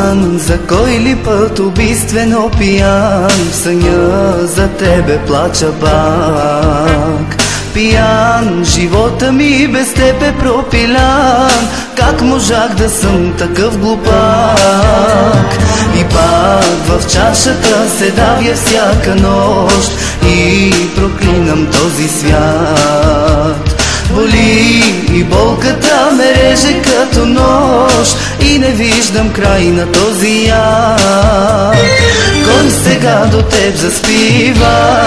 пиян, за кой ли път убийствено пиян, в съня за тебе плача пак. Пиян, живота ми без теб е пропилян, как можах да съм такъв глупак? И пак в чашата се давя всяка нощ и проклинам този свят. Боли и болката ме реже като нож и не виждам край на този яд. Кой сега до теб заспива?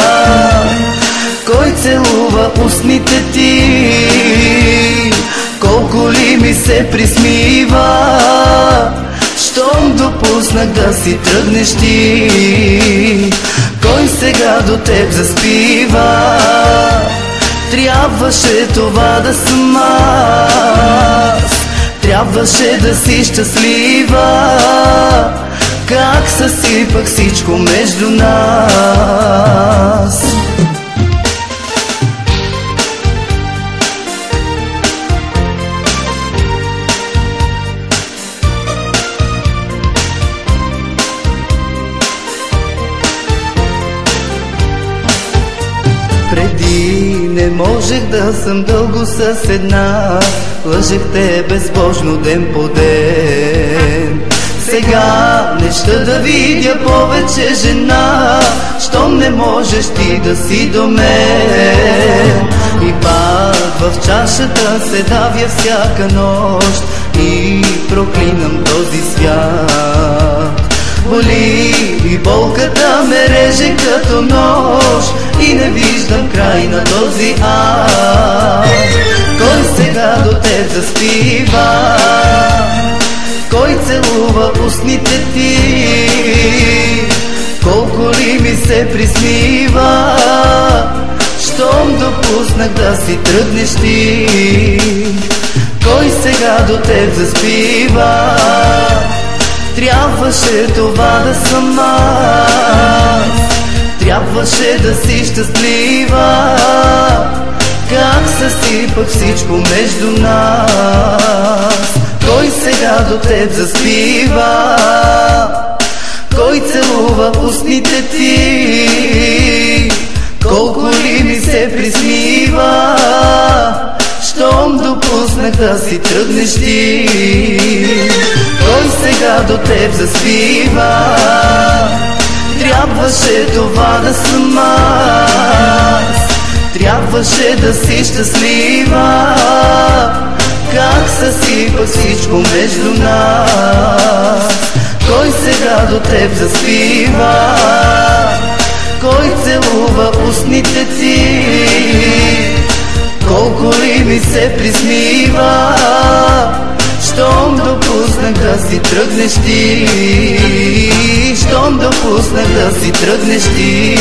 Кой целува устните ти? Колко ли ми се присмива, щом допуснах да си тръгнеш ти? Кой сега до теб заспива? Трябваше това да съм аз, трябваше да си щастлива. Как съсипах всичко между нас? Преди не можех да съм дълго с една, лъжех те безбожно ден по ден. Сега не ще да видя повече жена, щом не можеш ти да си до мен. И пак в чашата се давя всяка нощ и проклинам този свят. Боли и болката ме реже като нож и не виждам край на този ад. Кой сега до теб заспива? Кой целува устните ти? Колко ли ми се приснива, щом допуснах да си тръгнеш ти? Кой сега до теб заспива? Трябваше това да съм аз, трябваше да си щастлива. Как съсипах всичко между нас? Кой сега до теб заспива? Кой целува устните ти? Колко ли ми се приснива, щом допуснах да си тръгнеш ти? Кой сега до теб заспива? Трябваше това да съм аз, трябваше да си щастлива. Как съсипах всичко между нас? Кой сега до теб заспива? Кой целува устните ти? Колко ли ми се приснива, щом допуснах да си тръгнеш ти? Щом допуснах да си тръгнеш ти?